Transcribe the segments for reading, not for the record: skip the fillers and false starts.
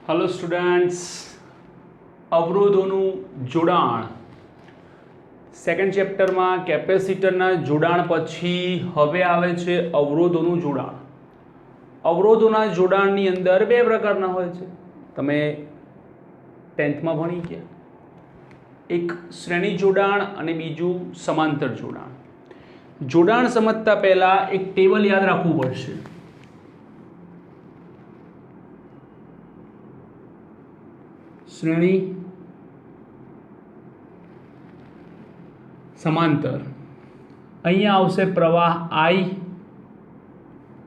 Hello students, अवरोधों जोड़ाण second chapter में कैपेसिटरना जोड़ाण पछी हवे आवे छे अवरोधों जोड़ाण। अवरोधों जोड़ाणनी अंदर बे प्रकारना होय छे। तमे 10th में भणी गया। एक श्रेणी जोड़ाण अने बीजू समांतर जोड़ाण। जोड़ाण समझता पहला एक टेबल याद राखवू पड़शे। श्रेणी समांतर अहींया आवशे प्रवाह I,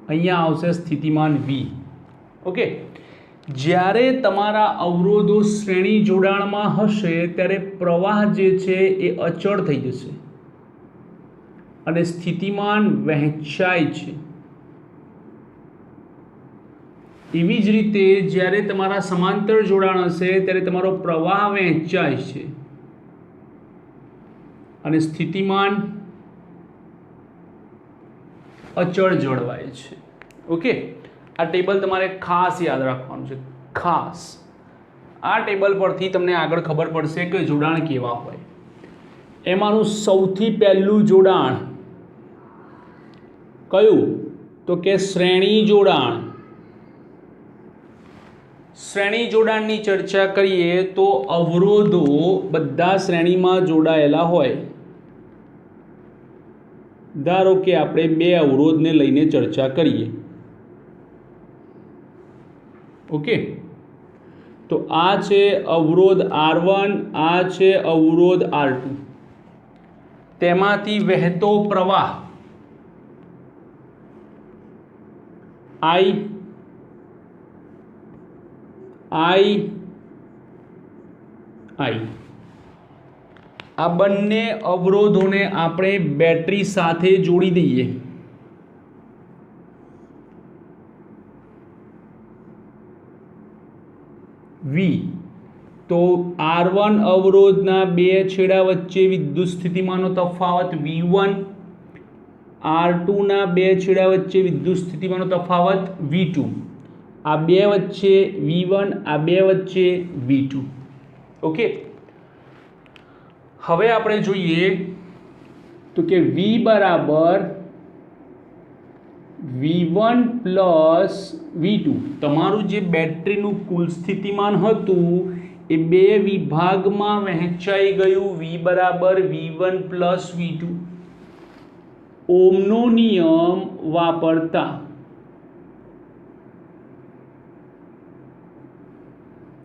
अहींया आवशे स्थितिमान V। ओके, ज्यारे तमारा अवरोधो श्रेणी जोड़ाणमां हशे त्यारे प्रवाह जे छे ए अचळ थई जशे अने स्थितिमान वहेंचाय छे। एवी ज रीते ज्यारे तमारा समांतर जोड़ाण हशे त्यारे तमारो प्रवाह वहेंचाय छे अने स्थितिमान अचळ जळवाय छे। ओके, आ टेबल तमारे खास याद राखवानुं छे। खास आ टेबल परथी तमने आगळ खबर पड़शे के जोड़ाण केवा होय। एमानुं सौथी पहेલું जोड़ाण कयुं तो के श्रेणी जोड़ाण। श्रेणी जोड़ाणनी चर्चा करीए तो अवरोधो बधा श्रेणीमां जोड़ायेला होय। धारो के आपणे बे अवरोधने लईने चर्चा करीए। ओके, तो आ छे अवरोध R1, आ छे अवरोध R2। तेमांथी वहेतो प्रवाह I आ बंने अवरोधोने आपणे बेटरी साथे जोड़ी दईए। V तो R1 अवरोधना बे छेड़ा वच्चे विद्युत स्थितिमाननो तफावत V1, R2 ना बे छेड़ा वच्चे विद्युत स्थितिमाननो तफावत V2। आ बे वच्चे V1, आ बे वच्चे V2। ओके, हवे आपणे जोईए तो के V बराबर V1 प्लस V2। तमारुं जे बेटरीनुं कुल स्थितिमान हतुं ए बे विभागमां वहेंचाई गयुं। V बराबर V1 प्लस V2। ओमनो नियम वापरता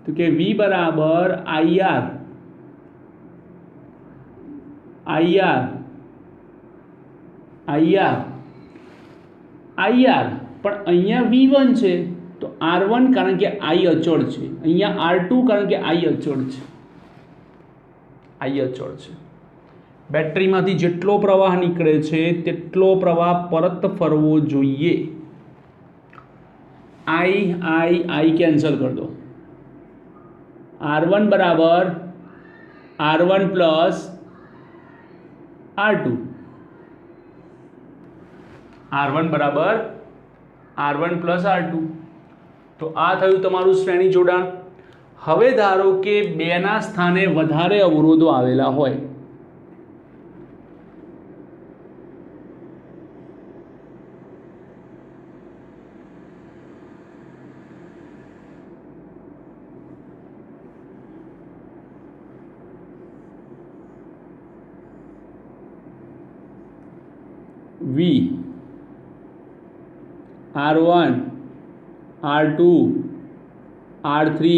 तो के V बराबर IR पण अहींया V1 छे तो R1 कारण के I अचळ छे, अहींया R2 कारण के I अचळ छे। बेटरीमांथी जेटलो प्रवाह निकळे छे तेटलो प्रवाह परत फरवो जोईए। I कैंसल कर दो। R1 बराबर R1 प्लस R2। R1 बराबर R1 प्लस R2। तो आ थयुं तमारुं श्रेणी जोड़ाण। हवे धारो के बेना स्थाने वधारे अवरोधो आवेला होय। V R1 R2 R3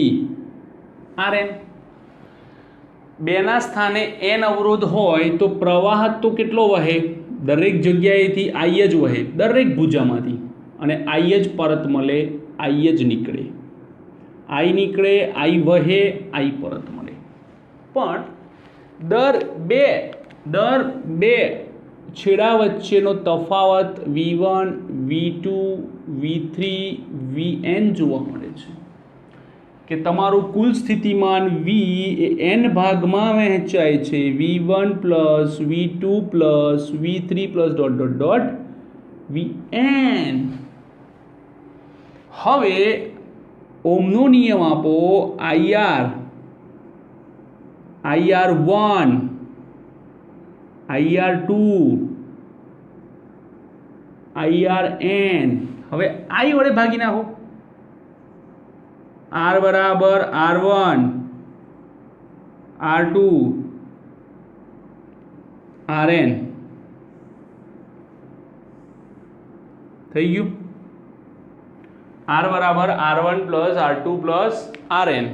Rn बेना स्थाने n अवरोध होय तो प्रवाह तो केटलो वहे? दरेक जग्याएथी I ज वहे, दरेक भुजामांथी, अने I ज परत मळे, I ज निकळे। I निकळे, I वहे, I परत मळे। पण दर बे छेड़ा वच्चेनो तफावत V1, V2, V3, Vn जोवा मळे छे के तमारुं कुल स्थितिमान V ए n भागमां वहेंचाय छे। V1 plus V2 plus V3 plus dot dot dot Vn। हवे ઓમનો નિયમ આપો IR1 IR2 IRN હવે I વડે ભાગી નાખો R બરાબર R1 R2 RN થઈ ગયું R બરાબર R1 plus R2 plus RN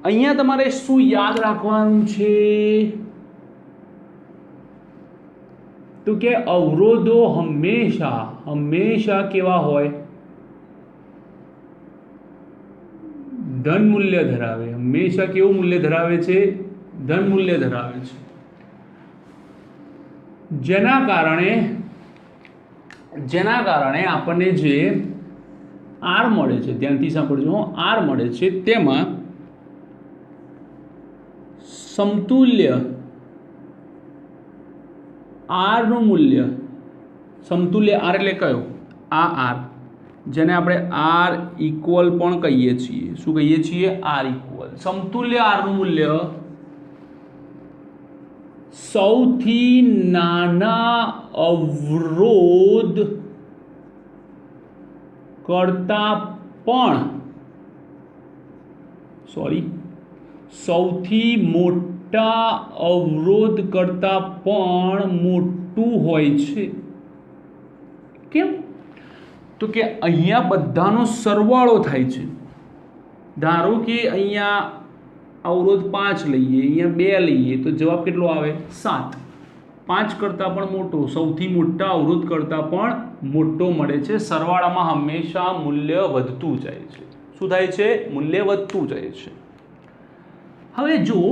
અહીંયા તમારે શું યાદ રાખવાનું છે તો કે અવરોધો હંમેશા કેવા હોય ધન મૂલ્ય ધરાવે હંમેશા કેવું મૂલ્ય ધરાવે છે ધન મૂલ્ય ધરાવે છે જેના કારણે આપણને જે R મળે છે ધ્યાનથી સાંભળજો R મળે છે તેમાં સમતુલ્ય R નું મૂલ્ય સમતુલ્ય R એટલે કયો આ R જેને આપણે R ઇક્વલ પણ કહીએ છીએ શું કહીએ છીએ R ઇક્વલ સમતુલ્ય R નું મૂલ્ય સૌથી નાના અવરોધ કરતા પણ સૌથી મોટા અવરોધ કરતા પણ મોટું હોય છે કેમ તો કે અહીંયા બધાનો સરવાળો થાય છે ધારો કે અહીંયા અવરોધ 5 લઈએ અહીંયા 2 લઈએ તો જવાબ કેટલો આવે 7 5 કરતાં પણ મોટો સૌથી મોટા અવરોધ કરતાં પણ મોટો મળે છે સરવાળામાં હંમેશા મૂલ્ય વધતું જાય છે શું થાય છે મૂલ્ય વધતું જાય છે હવે જો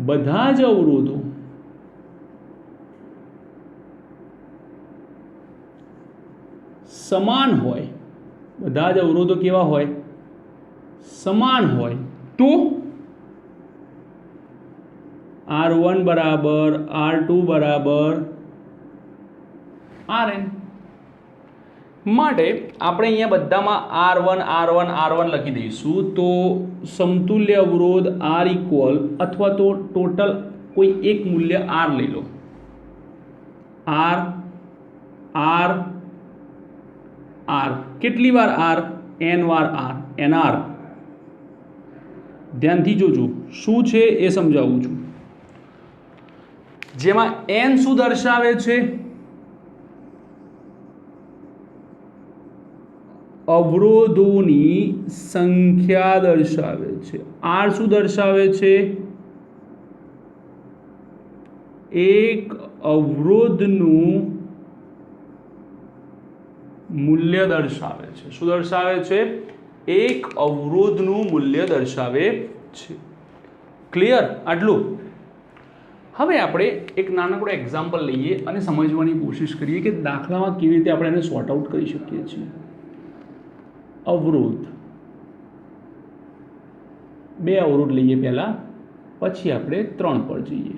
બધા જ અવરોધો સમાન હોય બધા જ અવરોધો કેવા હોય સમાન હોય તો R1 બરાબર R2 બરાબર RN માટે આપણે અહીંયા બધામાં R1 લખી દઈશું તો સમતુલ્ય અવરોધ R ઇક્વલ અથવા તો ટોટલ કોઈ એક મૂલ્ય R લઈ લો R કેટલી વાર R n વાર R NR ધ્યાનથી જોજો શું છે એ સમજાવું છું જેમાં n શું દર્શાવે છે અવરોધોની સંખ્યા દર્શાવે છે R શું દર્શાવે છે એક અવરોધનું મૂલ્ય દર્શાવે છે શું દર્શાવે છે એક અવરોધનું મૂલ્ય દર્શાવે છે ક્લિયર આટલું હવે આપણે એક નાનકડો એક્ઝામ્પલ લઈએ અને સમજવાની કોશિશ કરીએ કે દાખલામાં કેવી રીતે આપણે એને સોર્ટ આઉટ કરી શકીએ છીએ અવરોધ 2 અવરોધ લઈએ પહેલા પછી આપણે 3 પર જઈએ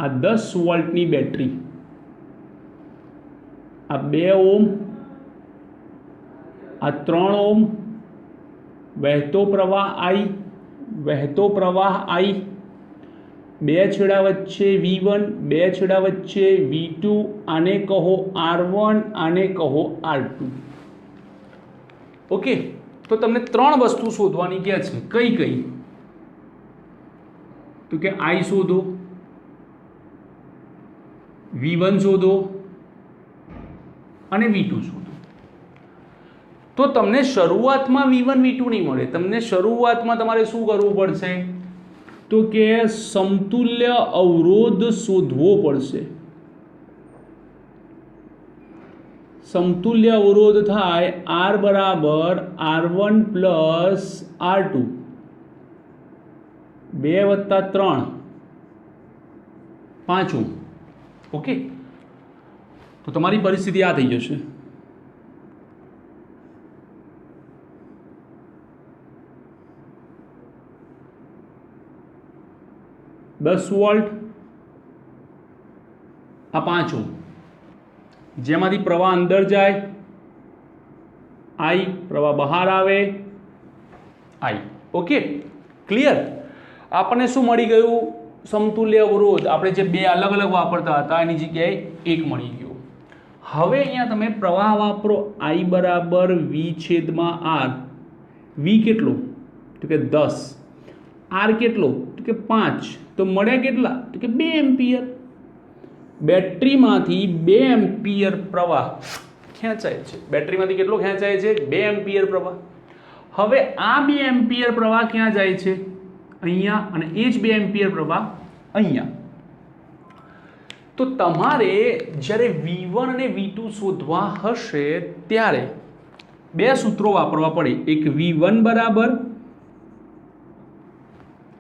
આ 10 વોલ્ટની બેટરી આ 2 ઓમ આ 3 ઓમ વહેતો પ્રવાહ I 2 છેડા વચ્ચે V1 2 છેડા વચ્ચે V2 આને કહો R1 આને કહો R2 ઓકે તો તમને 3 વસ્તુ શોધવાની કહે છે કઈ તો કે I શોધો V1 શોધો અને V2 શોધો તો તમને શરૂઆતમાં V1 V2 નહીં મળે તમને શરૂઆતમાં તમારે શું કરવું પડશે તો કે સમતુલ્ય અવરોધ શોધવો પડશે સમતુલ્ય અવરોધ થાય R બરાબર R1 પ્લસ R2 2 વત્તા 3 5 ઓકે તો તમારી પરિસ્થિતિ આ થઈ જશે 10 વોલ્ટ આ 5 ઓહ્મ, જેમાંથી પ્રવાહ અંદર જાય I, પ્રવાહ બહાર આવે I. Okay, clear? આપણને શું મળી ગયું? સમતુલ્ય અવરોધ. આપણે જે બે અલગ અલગ વાપરતા હતા એની જગ્યાએ એક મળી ગયો. હવે અહીંયા તમે પ્રવાહ વાપરો I બરાબર V/R. V કેટલો? તો કે 10. R કેટલો? તો કે 5. તો મળ્યા કેટલા? તો કે 2 એમ્પિયર. બેટરીમાંથી 2 એમ્પિયર પ્રવાહ ખેંચાય છે. બેટરીમાંથી કેટલો ખેંચાય છે? 2 એમ્પિયર પ્રવાહ. હવે આ 2 એમ્પિયર પ્રવાહ ક્યાં જાય છે? અહીંયા. અને એ જ 2 એમ્પિયર પ્રવાહ અહીંયા. તો તમારે જ્યારે V1 અને V2 શોધવા હશે ત્યારે બે સૂત્રો વાપરવા પડે. એક V1 બરાબર,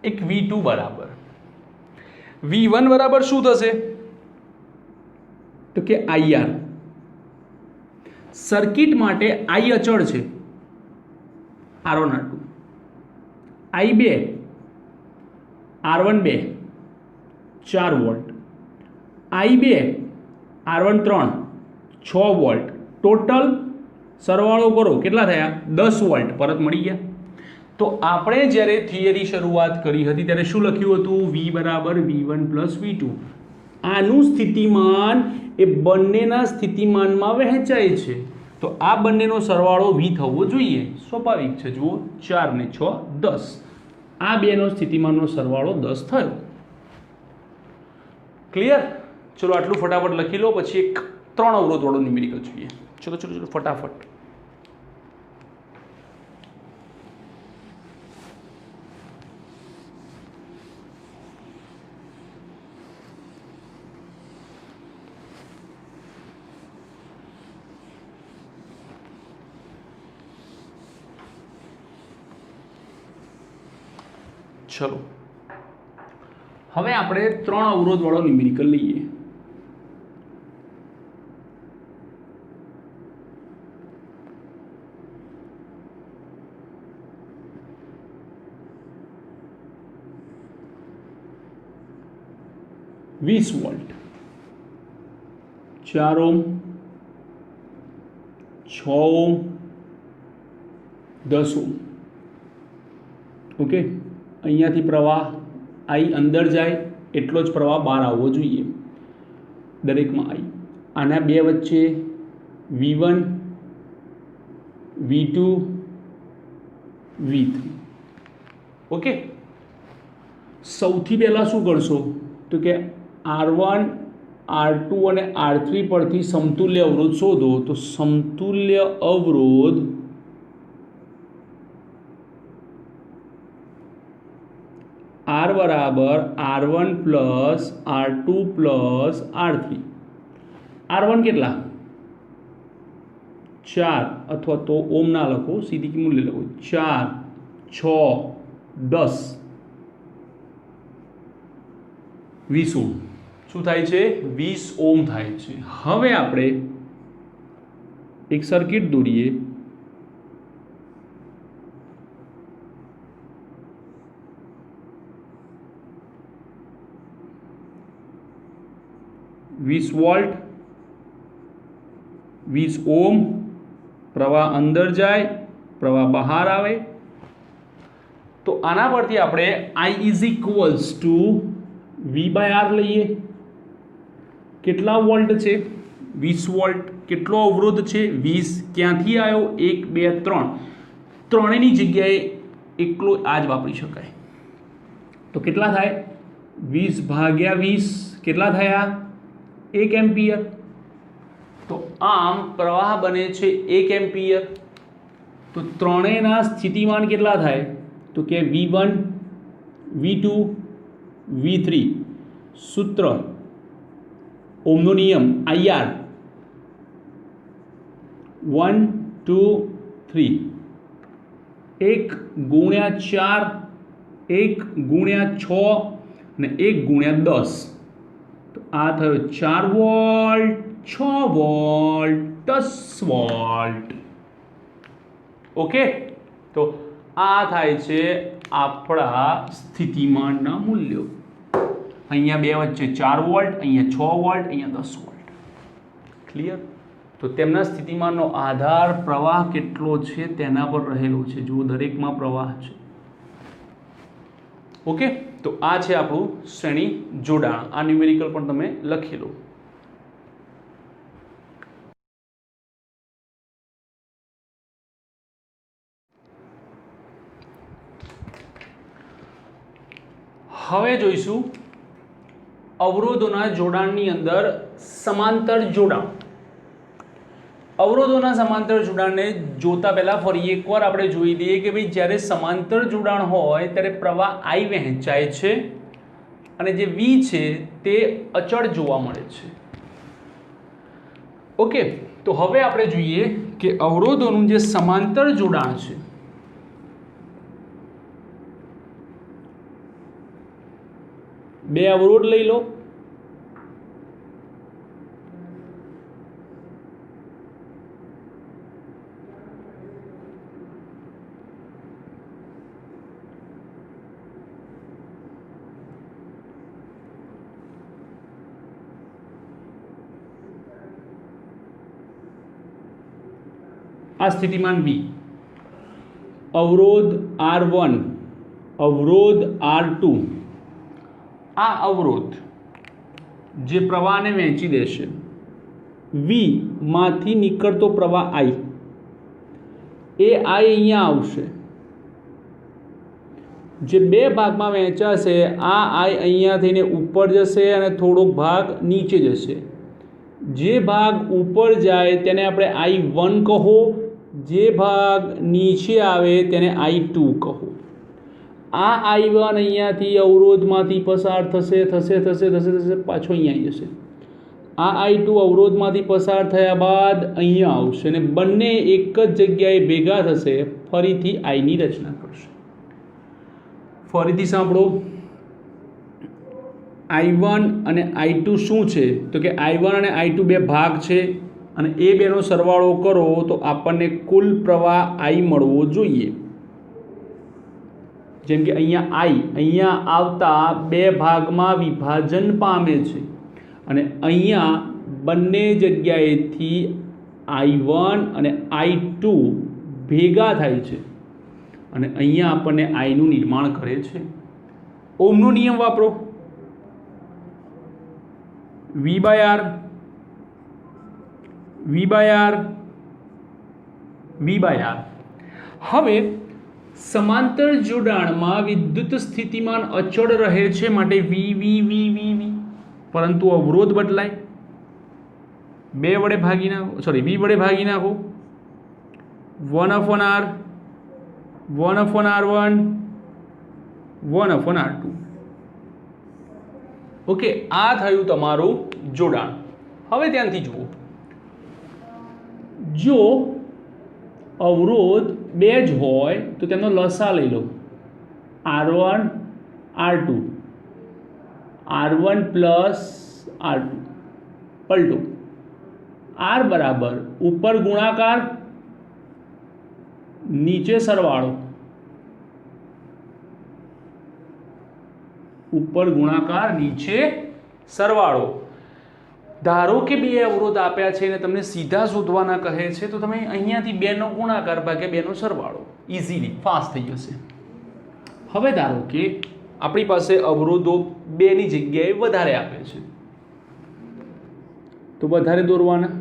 એક V2 બરાબર. V1 બરાબર શું થશે? તો કે IR. સર્કિટ માટે I અચળ છે, R1 R2. I2 R1 2 4 volt, I2 R1 3 6 volt. Total સરવાળો કરો કેટલા થયા? 10 વોલ્ટ પરત મળી ગયા. તો આપણે જ્યારે થિયરી શરૂઆત કરી હતી ત્યારે શું લખ્યું હતું? V બરાબર V1 પ્લસ V2. આનું સ્થિતિમાન એ બંનેના સ્થિતિમાનમાં વહેંચાય છે. તો આ બંનેનો સરવાળો V થવો જોઈએ. સ્વાભાવિક છે. જુઓ 4 ને 6 10. આ બેનો સ્થિતિમાનનો સરવાળો 10 થયો. ક્લિયર? ચલો આટલું ફટાફટ લખી લો, પછી એક 3 અવરોધ વાળો ન્યુમેરિકલ જોઈએ. ચલો ચલો ચલો ફટાફટ. ચલો હવે આપણે 3 અવરોધ વાળો ન્યુમેરિકલ લઈએ. વીસ volt, 4 ohm, 6 ohm, 10 ohm. Okay, અહીંયાથી પ્રવાહ I અંદર જાય એટલો જ પ્રવાહ બહાર આવવો જોઈએ દરેકમાં I. આના બે વચ્ચે V1 V2 V3. ઓકે, સૌથી પહેલાં શું કરશો? તો કે R1 R2 અને R3 પરથી સમતુલ્ય અવરોધ શોધો. તો સમતુલ્ય અવરોધ R બરાબર R1 plus R2 plus R3. R1 કેટલા? 4, અથવા તો ઓમ ના લખો, સીધી મૂલ્ય લખો. 4 6 10 20 ઓહ્મ. શું થાય છે? 20 ઓહ્મ થાય છે. હવે આપણે એક સર્કિટ દોરીએ. વીસ વોલ્ટ, 20 ઓહ્મ. પ્રવાહ અંદર જાય, પ્રવાહ બહાર આવે. તો આના પરથી આપણે I is equals to V/R લઈએ. કેટલા વોલ્ટ છે? 20 વોલ્ટ. કેટલો અવરોધ છે? 20. ક્યાંથી આવ્યો? 1 2 3. ત્રણેયની જગ્યાએ એકલો આ જ વાપરી શકાય. તો કેટલા થાય? 20 ભાગ્યા 20 કેટલા થયા? 1 એમ્પિયર. તો આમ પ્રવાહ બને છે 1 એમ્પિયર. તો ત્રણેયના સ્થિતિમાન કેટલા થાય? તો કે V1 V2 V3. સૂત્ર ઓહમનો નિયમ IR 1 2 3. 1 ગુણ્યા 4, 1 ગુણ્યા 6 અને 1 ગુણ્યા 10. તો આ થયો 4 વોલ્ટ, 6 વોલ્ટ, 10 વોલ્ટ. ઓકે, તો આ થાય છે આપણા સ્થિતિમાનના મૂલ્યો. અહીંયા બે વચ્ચે 4 વોલ્ટ, અહીંયા 6 વોલ્ટ, અહીંયા 10 વોલ્ટ. ક્લિયર? તો તેમના સ્થિતિમાનનો આધાર પ્રવાહ કેટલો છે તેના પર રહેલો છે. જો દરેકમાં પ્રવાહ છે. ઓકે, તો આ છે આપણું શ્રેણી જોડાણ. આ ન્યુમેરિકલ પણ તમે લખી લો. હવે જોઈશું અવરોધોના જોડાણની અંદર સમાંતર જોડાણ. અવરોધોના સમાંતર જોડાણને જોતા પહેલા ફરી એકવાર આપણે જોઈ લઈએ કે ભાઈ જ્યારે સમાંતર જોડાણ હોય ત્યારે પ્રવાહ I વહેંચાય છે અને જે V છે તે અચળ જોવા મળે છે. ઓકે, તો હવે આપણે જોઈએ કે અવરોધોનું જે સમાંતર જોડાણ છે બે અવરોધ લઈ લો. આ સ્થિતિમાન V, અવરોધ R1, અવરોધ R2. આ અવરોધ જે પ્રવાહને વહેંચી દેશે, V માંથી નીકળતો પ્રવાહ I, એ I અહીંયા આવશે. જે બે ભાગમાં વહેંચાશે આ I અહીંયા થઈને ઉપર જશે અને થોડોક ભાગ નીચે જશે. જે ભાગ ઉપર જાય તેને આપણે I1 કહો, જે ભાગ નીચે આવે તેને I2 કહો. આ I1 અહીંયાથી અવરોધમાંથી પસાર થશે પાછો અહીંયા આવી જશે. આ I2 અવરોધમાંથી પસાર થયા બાદ અહીંયા આવશે અને બંને એક જ જગ્યાએ ભેગા થશે, ફરીથી I ની રચના કરશે. ફરીથી સાંભળો, I1 અને I2 શું છે? તો કે I1 અને I2 બે ભાગ છે અને એ બેનો સરવાળો કરો તો આપણને કુલ પ્રવાહ I મળવો જોઈએ. જેમ કે અહીંયા આવતા બે ભાગમાં વિભાજન પામે છે અને અહીંયા બંને જગ્યાએથી I1 અને I2 ભેગા થાય છે અને અહીંયા આપણને I નું નિર્માણ કરે છે. ઓહમનો નિયમ વાપરો. V/R, V/R, V/R. હવે સમાંતર જોડાણમાં વિદ્યુત સ્થિતિમાન અચળ રહે છે માટે V, પરંતુ અવરોધ બદલાય. V વડે ભાગી નાખો. 1/R, 1/R1, 1/R2. ઓકે, આ થયું તમારું જોડાણ. હવે ધ્યાનથી જુઓ, જો અવરોધ બે જ હોય તો તેનો લસા લઈ લો. R1, R2, R1 plus R2 પલટો. R બરાબર ઉપર ગુણાકાર નીચે સરવાળો, ઉપર ગુણાકાર નીચે સરવાળો. ધારો કે બે અવરોધ આપ્યા છે અને તમને સીધા શોધવાના કહે છે તો તમે અહીંયાથી બેનો ગુણાકાર ભાગ્યા બેનો સરવાળો, ઇઝીલી ફાસ્ટ થઈ જશે. હવે ધારો કે આપણી પાસે અવરોધો બેની જગ્યાએ વધારે આપે છે તો વધારે દોરવાના.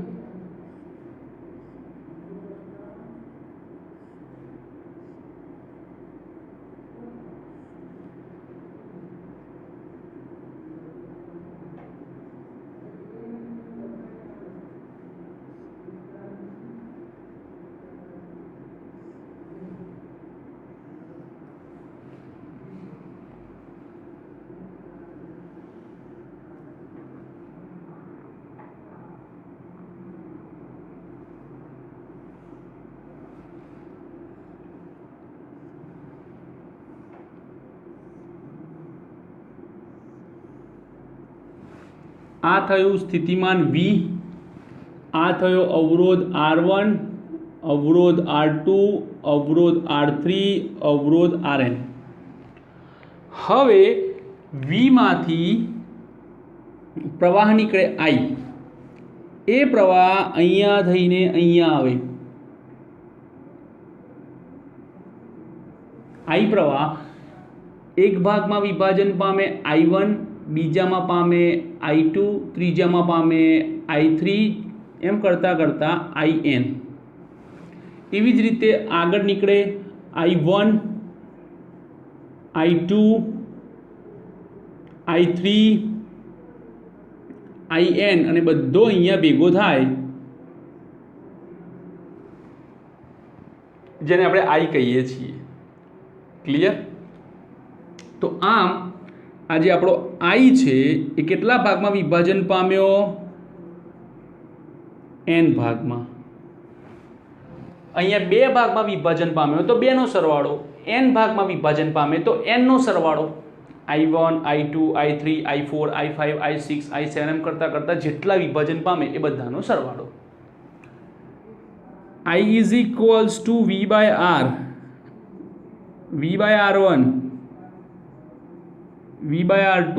આ થયું સ્થિતિમાન V, આ થયો અવરોધ R1, અવરોધ R2, અવરોધ R3, અવરોધ Rn. હવે V માંથી પ્રવાહ નીકળે આઈ, એ પ્રવાહ અહીંયા થઈને અહીંયા આવે, આઈ પ્રવાહ એક ભાગમાં વિભાજન પામે I1, બીજામાં પામે I2, ત્રીજામાં પામે I3, એમ કરતાં કરતાં IN. એવી જ રીતે આગળ નીકળે I1, I2, I3, IN અને બધો અહીંયા ભેગો થાય જેને આપણે I કહીએ છીએ. ક્લિયર? તો આમ આ જે આપણો I છે એ કેટલા ભાગમાં વિભાજન પામ્યો? n ભાગમાં. અહીંયા 2 ભાગમાં વિભાજન પામ્યો તો 2 નો સરવાળો, n ભાગમાં વિભાજન પામે તો n નો સરવાળો. I1, I2, I3, I4, I5, I6, I7 એમ કરતાં કરતાં જેટલા વિભાજન પામે એ બધાનો સરવાળો. I is equals to V by R, V by R1, V by R2.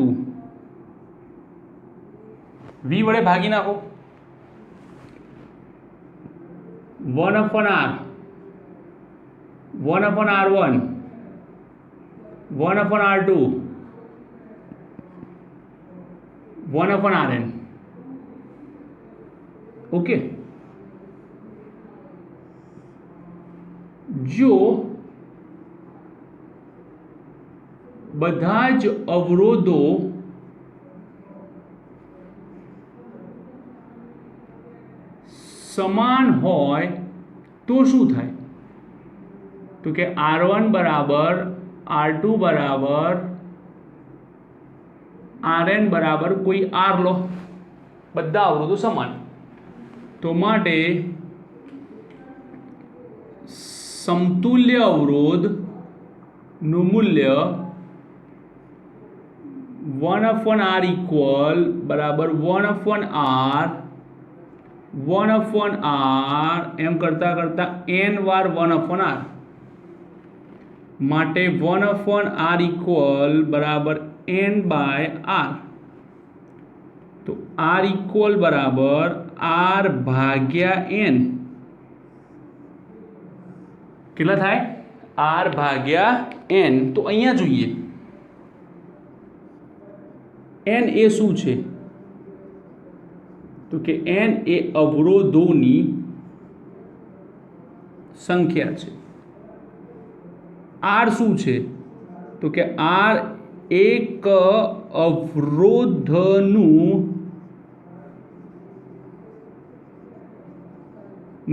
V વડે ભાગી નાખો, 1 upon R, 1 upon R1, 1 upon R2, 1 upon Rn. Okay, જો બધા જ અવરોધો સમાન હોય તો શું થાય? તો કે R1 બરાબર R2 બરાબર Rn બરાબર કોઈ R લો, બધા અવરોધો સમાન. તો માટે સમતુલ્ય અવરોધનું મૂલ્ય 1 upon R ઇક્વલ બરાબર 1 upon R, 1 upon R એમ કરતાં કરતાં n વાર 1 upon R. માટે 1 upon R ઇક્વલ બરાબર n by R. તો R ઇક્વલ બરાબર R ભાગ્યા n. કેટલા થાય? R ભાગ્યા n. તો અહીંયા જોઈએ n એ શું છે? તો કે n એ અવરોધોની સંખ્યા છે. R શું છે? તો કે R એક અવરોધનું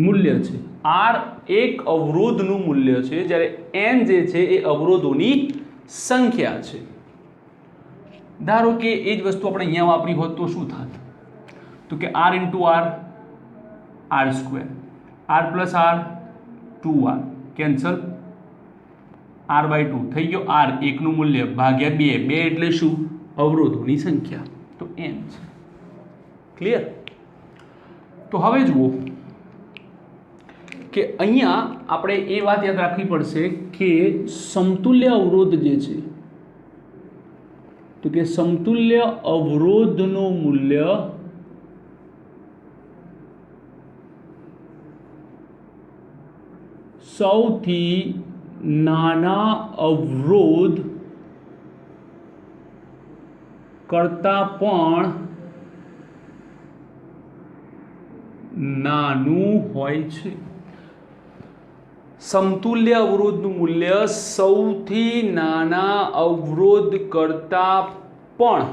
મૂલ્ય છે. R એક અવરોધનું મૂલ્ય છે, જ્યારે n જે છે એ અવરોધોની સંખ્યા છે. ધારો કે એ જ વસ્તુ આપણે અહીંયા વાપરી હોત તો શું થાત? તો કે R into R, R square, R plus R, 2R, cancel, R by 2 થઈ ગયો. R એકનું મૂલ્ય ભાગ્યા 2, 2 એટલે શું? અવરોધોની સંખ્યા, તો n છે. ક્લિયર? તો હવે જુઓ કે અહીંયા આપણે એ વાત યાદ રાખવી પડશે કે સમતુલ્ય અવરોધ જે છે, તો કે સમતુલ્ય અવરોધનું મૂલ્ય સૌથી નાના અવરોધ કરતાં પણ નાનું હોય છે. સમતુલ્ય અવરોધનું મૂલ્ય સૌથી નાના અવરોધ કરતાં પણ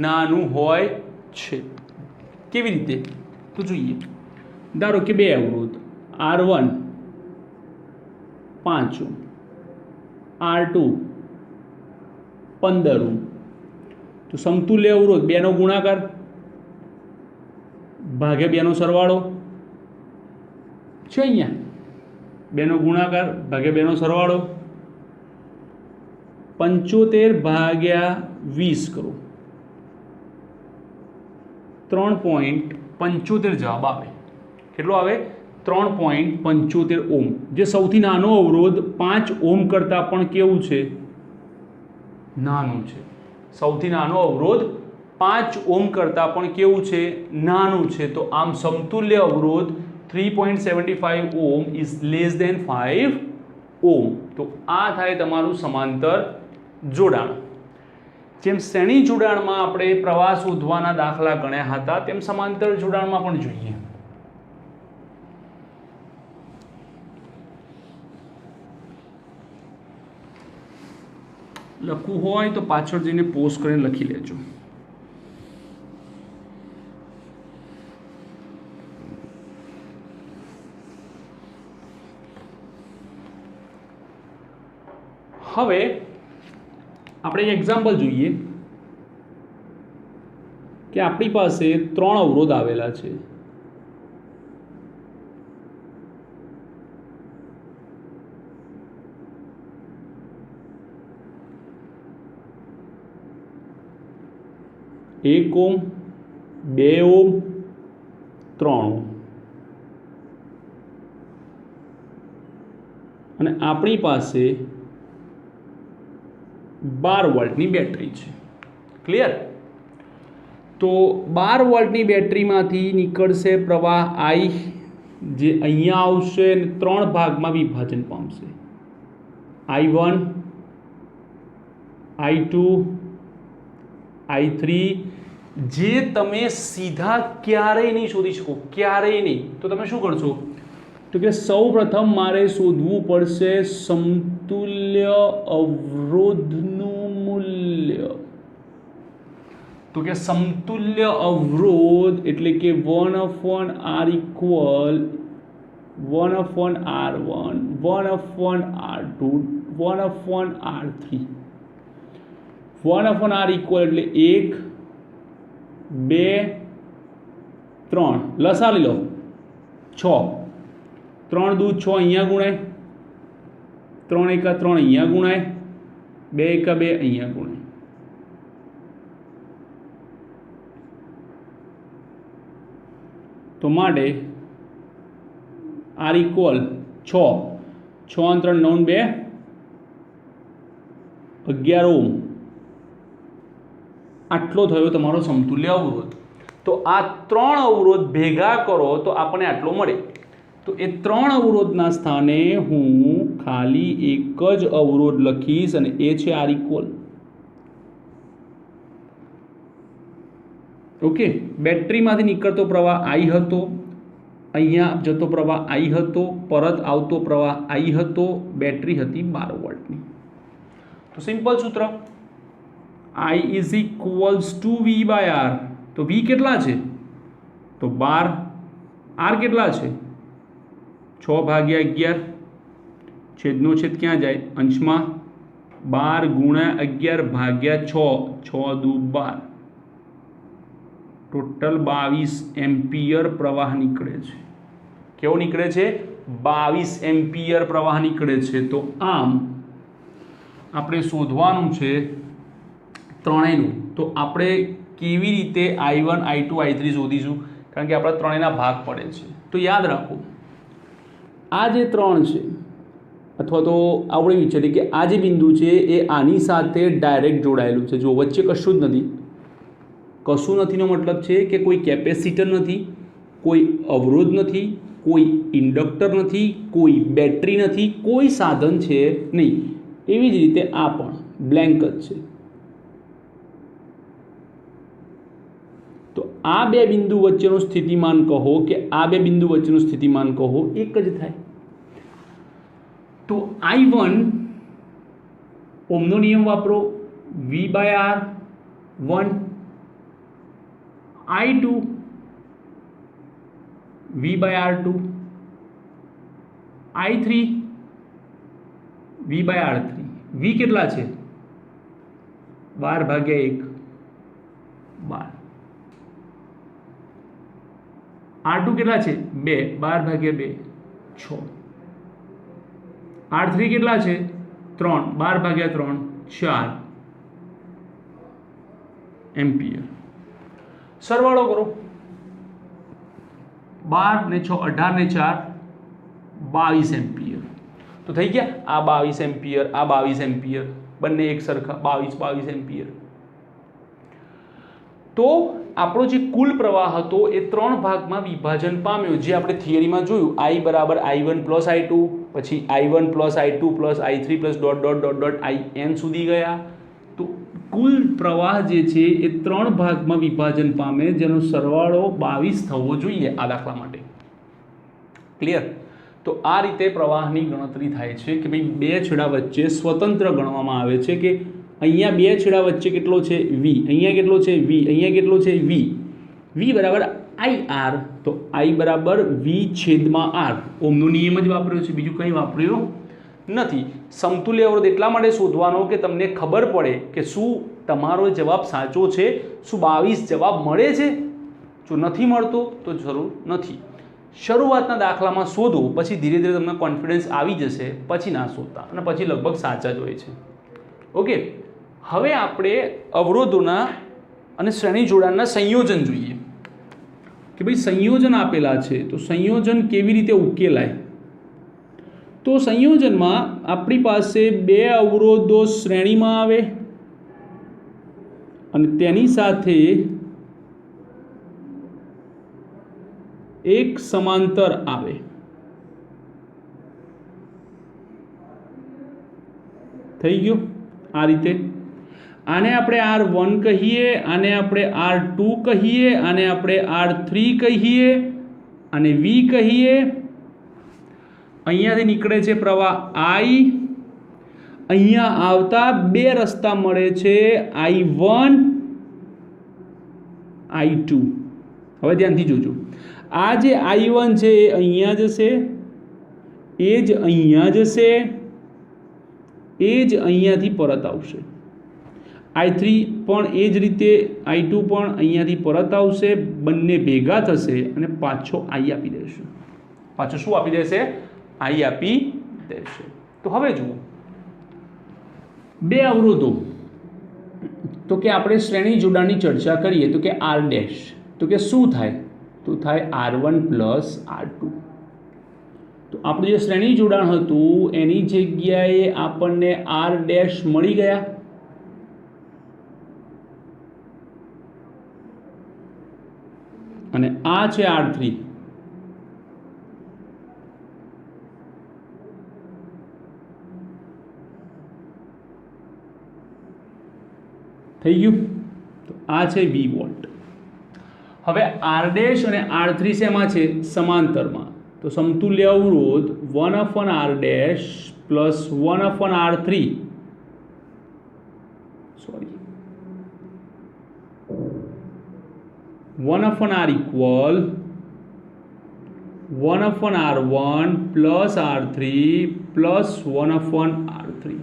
નાનું હોય છે. કેવી રીતે? તો જોઈએ. ધારો કે 2 અવરોધ R1 5 ઓહ્મ, R2 15 ઓહ્મ. તો સમતુલ્ય અવરોધ 2 નો ગુણાકાર ભાગ્યા 2 નો સરવાળો છે. અહીંયા 2 નો ગુણાકાર ભાગ્યા 2 નો સરવાળો, 75 ભાગ્યા 20 કરો, 3.75 જવાબ આવે. કેટલો આવે? 3.75 ઓહ્મ. જે સૌથી નાનો અવરોધ 5 ઓહ્મ કરતાં પણ કેવું છે? નાનું છે. સૌથી નાનો અવરોધ 5 ઓમ કરતાં પણ કેવું છે, નાનું છે. તો આમ સમતુલ્ય અવરોધ 3.75 ઓમ ઇઝ લેસ દેન 5 ઓમ. તો આ થાય તમારું સમાંતર જોડાણ. જેમ શ્રેણી જોડાણમાં આપણે પ્રવાહ શોધવાના દાખલા ગણ્યા હતા, તેમ સમાંતર જોડાણમાં પણ જોઈએ. લખવું હોય તો પાછળ જઈને પોઝ કરીને લખી લેજો. હવે આપણે એક એક્ઝામ્પલ જોઈએ કે આપણી પાસે 3 અવરોધ આવેલા છે. એક ઓમ, 2 ઓમ, 3 ઓમ, અને આપણી પાસે 12 વોલ્ટની બેટરી છે. ક્લિયર? તો 12 વોલ્ટની બેટરીમાંથી નીકળશે પ્રવાહ I, જે અહીંયા આવશે અને 3 ભાગમાં વિભાજન પામશે. I1, I2, I3, જે તમે સીધા ક્યારેય નહીં શોધી શકો, ક્યારેય નહીં. તો તમે શું કરશો? તો કે સૌ પ્રથમ મારે શોધવું પડશે સમતુલ્ય અવરોધનું મૂલ્ય. તો કે સમતુલ્ય અવરોધ એટલે કે 1/R equal 1/R1, 1/R2, 1/R3. 1/R equal એટલે 1, 2, 3. લસા લઈ લો 6. 3 દૂ 6 અહીંયા ગુણાય, 3 એકા 3 અહીંયા ગુણાય, 2 એકા 2 અહીંયા ગુણાય. તો માટે R ઇક્વલ 6, 6 અને 3 9 2 11 ઓમ. આટલો થયો તમારો સમતુલ્ય અવરોધ. તો આ 3 અવરોધ ભેગા કરો તો આપણને આટલો મળે. તો એ 3 અવરોધના સ્થાને હું ખાલી એક જ અવરોધ લખીશ અને એ છે R ઇક્વલ. ઓકે, બેટરીમાંથી નીકળતો પ્રવાહ I હતો, અહીંયા જતો પ્રવાહ I હતો, પરત આવતો પ્રવાહ I હતો, બેટરી હતી 12 વોલ્ટની. તો સિમ્પલ સૂત્ર, I is equals to V/R. તો V કેટલા છે? તો 12. R કેટલા છે? 6/11. છેદનો છેદ ક્યાં જાય? અંશમાં. 12 × 11/6, 6 દુ 12. ટોટલ 22 એમ્પિયર પ્રવાહ નીકળે છે. કેવો નીકળે છે? 22 એમ્પિયર પ્રવાહ નીકળે છે. તો આમ આપણે શોધવાનું છે ત્રણેયનું. તો આપણે કેવી રીતે I1, I2, I3 શોધીશું? કારણ કે આપણા ત્રણેયના ભાગ પડે છે. તો યાદ રાખો, આ જે 3 છે, અથવા તો આપણે વિચારીએ કે આ જે બિંદુ છે એ આની સાથે ડાયરેક્ટ જોડાયેલું છે. જો વચ્ચે કશું જ નથી. કશું નથીનો મતલબ છે કે કોઈ કેપેસિટર નથી, કોઈ અવરોધ નથી, કોઈ ઇન્ડક્ટર નથી, કોઈ બેટરી નથી, કોઈ સાધન છે નહીં. એવી જ રીતે આ પણ બ્લેન્ક જ છે. તો આ બે બિંદુ વચ્ચેનું સ્થિતિમાન કહો કે આ બે બિંદુ વચ્ચેનું સ્થિતિમાન કહો, એક જ થાય. તો I1 ઓમનો નિયમ વાપરો, V/R1. I2 V/R2. I3 V/R3. V કેટલા છે? 12/1, 12. R2 કેટલા છે? 2, 12/2, 6. R3 કેટલા છે? 3, 12/3, 4 એમ્પિયર. સરવાળો કરો. 12 ને 6, 18 ને 4, 22 એમ્પિયર. તો થઈ ગયા આ 22 એમ્પિયર, આ 22 એમ્પિયર, બંને એક સરખા 22 એમ્પિયર. તો આપણો જે કુલ પ્રવાહ હતો એ 3 ભાગમાં વિભાજન પામ્યો, જે આપણે થિયરીમાં જોયું I બરાબર I1 પ્લસ I2, પછી I1 plus I2 plus I3 plus dot dot dot dot IN સુધી ગયા. તો કુલ પ્રવાહ જે છે એ 3 ભાગમાં વિભાજન પામે, જેનો સરવાળો 22 થવો જોઈએ આ દાખલા માટે. ક્લિયર? તો આ રીતે પ્રવાહની ગણતરી થાય છે કે ભાઈ બે છેડા વચ્ચે સ્વતંત્ર ગણવામાં આવે છે કે અહીંયા બે છેડા વચ્ચે કેટલો છે V, અહીંયા કેટલો છે V, અહીંયા કેટલો છે V. V બરાબર IR, તો I બરાબર V છેદમાં R. ઓમનો નિયમ જ વાપર્યો છે, બીજું કંઈ વાપર્યો નથી. સમતુલ્ય અવરોધ એટલા માટે શોધવાનો કે તમને ખબર પડે કે શું તમારો જવાબ સાચો છે, શું 22 જવાબ મળે છે. જો નથી મળતો તો જરૂર નથી. શરૂઆતના દાખલામાં શોધો, પછી ધીરે ધીરે તમને કોન્ફિડન્સ આવી જશે, પછી ના શોધતા, અને પછી લગભગ સાચા જ હોય છે. ઓકે, હવે આપણે અવરોધોના અને શ્રેણી જોડાણના સંયોજન જોઈએ કે ભાઈ સંયોજન આપેલા છે તો સંયોજન કેવી રીતે ઉકેલાય. તો સંયોજનમાં આપણી પાસે બે અવરોધો શ્રેણીમાં આવે અને તેની સાથે એક સમાંતર આવે. થઈ ગયું આ રીતે. આને આપણે R1 કહીએ, આને આપણે R2 કહીએ, આને આપણે R3 કહીએ અને V કહીએ. અહીંયાથી નીકળે છે પ્રવાહ I, અહીંયા આવતા બે રસ્તા મળે છે I1 I2. હવે ધ્યાનથી જોજો, આ જે I1 છે એ અહીંયા જશે, એ જ અહીંયા જશે, એ જ અહીંયાથી પરત આવશે. I3 પણ એ જ રીતે, I2 પણ અહીંયાથી પરત આવશે, બંને ભેગા થશે અને પાછો I આપી દેશે. પાછો શું આપી દેશે? I આપી દેશે. તો હવે જુઓ બે અવરોધો, તો કે આપણે શ્રેણી જોડાણની ચર્ચા કરીએ તો કે R ડેશ, તો કે શું થાય? તો થાય R1 પ્લસ R2. તો આપણું જે શ્રેણી જોડાણ હતું એની જગ્યાએ આપણને R ડેશ મળી ગયા. અને આ છે R3. થઈ ગયું? તો આ છે V વોલ્ટ. હવે R ડેશ અને R3 શેમાં છે? સમાંતરમાં. તો સમતુલ્ય અવરોધ 1/R dash plus 1/R3, sorry 1/R equal 1/R1 plus R3 plus 1/R3.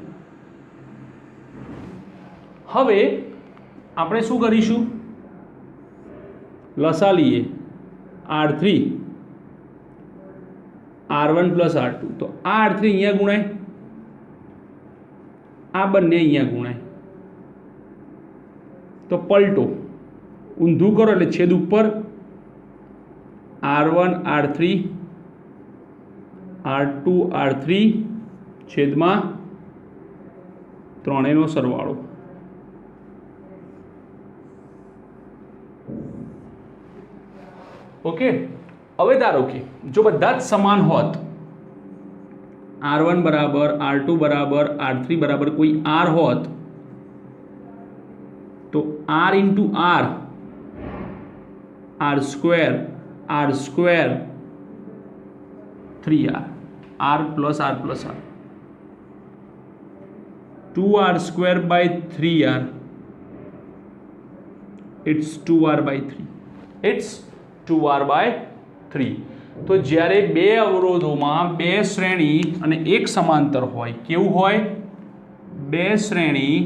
હવે આપણે શું કરીશું? લસા લઈએ. R3 R1 પ્લસ R2, તો આ R3 અહીંયા ગુણાય, આ બંને અહીંયા ગુણાય. તો પલટો ઊંધું કરો એટલે છેદ ઉપર, R1 R3 R2 R3 છેદમાં ત્રણેયનો સરવાળો. ઓકે, હવે ધારો કે જો બધા જ સમાન હોત, R1 બરાબર R2 બરાબર R3 બરાબર કોઈ R હોત, તો R into R, R square 3R, R plus R plus R, 2R square by 3R, it's 2R by 3, it's 2R by 3. તો જ્યારે બે અવરોધોમાં બે શ્રેણી અને એક સમાંતર હોય, કેવું હોય? બે શ્રેણી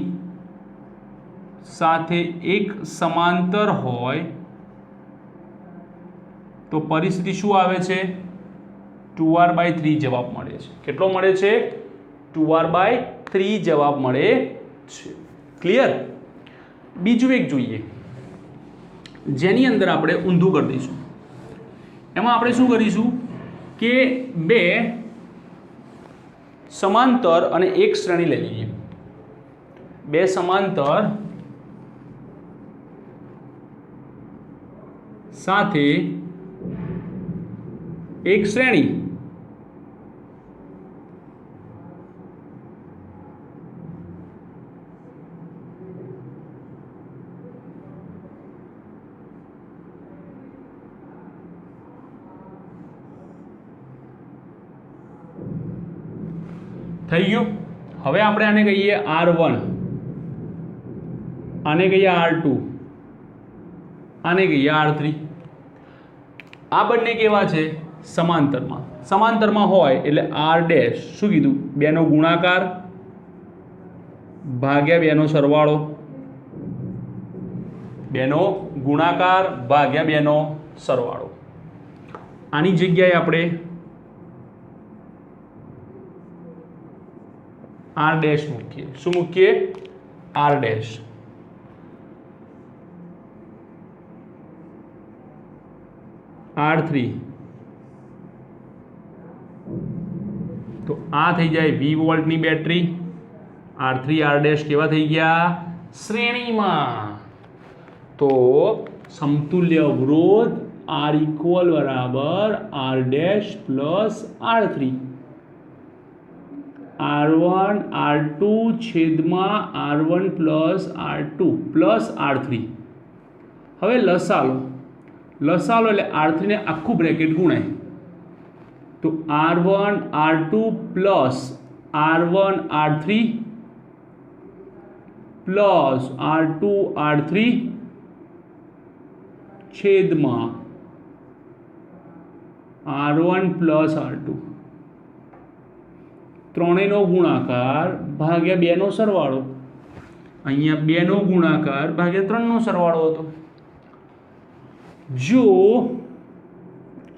સાથે એક સમાંતર હોય તો પરિસ્થિતિ શું આવે છે? 2R બાય 3 જવાબ મળે છે. કેટલો મળે છે? 2R બાય 3 જવાબ મળે છે. ક્લિયર? બીજું એક જોઈએ જેની અંદર આપણે ઊંધું કરી દઈશું. એમાં આપણે શું કરીશું કે બે સમાંતર અને એક શ્રેણી લઈ લઈએ. બે સમાંતર સાથે એક શ્રેણી થઈ ગયું. હવે આપણે આને કહીએ R1, આને કહીએ R2, આને કહીએ R3. આ બંને કેવા છે? સમાંતરમાં. સમાંતરમાં હોય એટલે R ડેશ શું કીધું? બેનો ગુણાકાર ભાગ્યા બેનો સરવાળો, બેનો ગુણાકાર ભાગ્યા બેનો સરવાળો. આની જગ્યાએ આપણે R ડેશ મૂકીએ. શું મૂકીએ? R dash. R3 તો આ થઈ જાય 20 વોલ્ટની બેટરી. R3 R ડેશ કેવા થઈ ગયા? શ્રેણીમાં. તો સમતુલ્ય અવરોધ R ઇક્વલ બરાબર R dash plus R3. R1 R2 છેદમાં R1 plus R2 plus R3. હવે લસાલો એટલે R3 ને આખું બ્રેકેટ ગુણાય તો R1 R2 plus R1 R3 plus R2 R3 છેદમાં R1 પ્લસ R2. ત્રણેયનો ગુણાકાર ભાગ્યા બેનો સરવાળો. અહીંયા બેનો ગુણાકાર ભાગ્યા ત્રણનો સરવાળો હતો. જો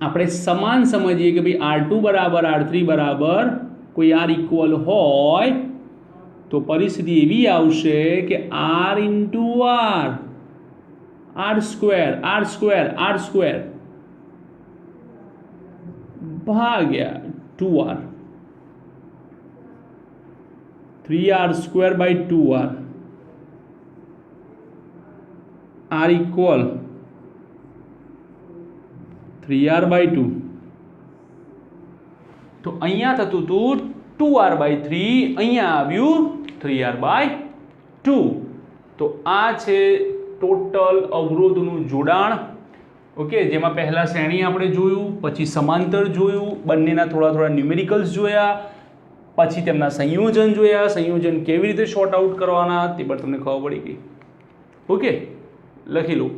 આપણે સમાન સમજીએ કે ભાઈ R2 બરાબર R3 બરાબર કોઈ R ઇક્વલ હોય તો પરિસ્થિતિ એવી આવશે કે R ઇન્ટુ R સ્ક્વેર ભાગ્યા 2R 3R square by 2R R equal 3R by 2. તો અહીંયા થતું હતું 2R બાય 3, અહીંયા આવ્યું 3R બાય 2. તો આ છે ટોટલ અવરોધનું જોડાણ. ઓકે, જેમાં પહેલા શ્રેણી આપણે જોયું, પછી સમાંતર જોયું, બંનેના થોડા થોડા ન્યુમેરિકલ્સ જોયા, પછી તેમના સંયોજન જોયા. સંયોજન કેવી રીતે શોર્ટ આઉટ કરવાના તે પણ તમને ખબર પડી ગઈ. ઓકે, લખી લો.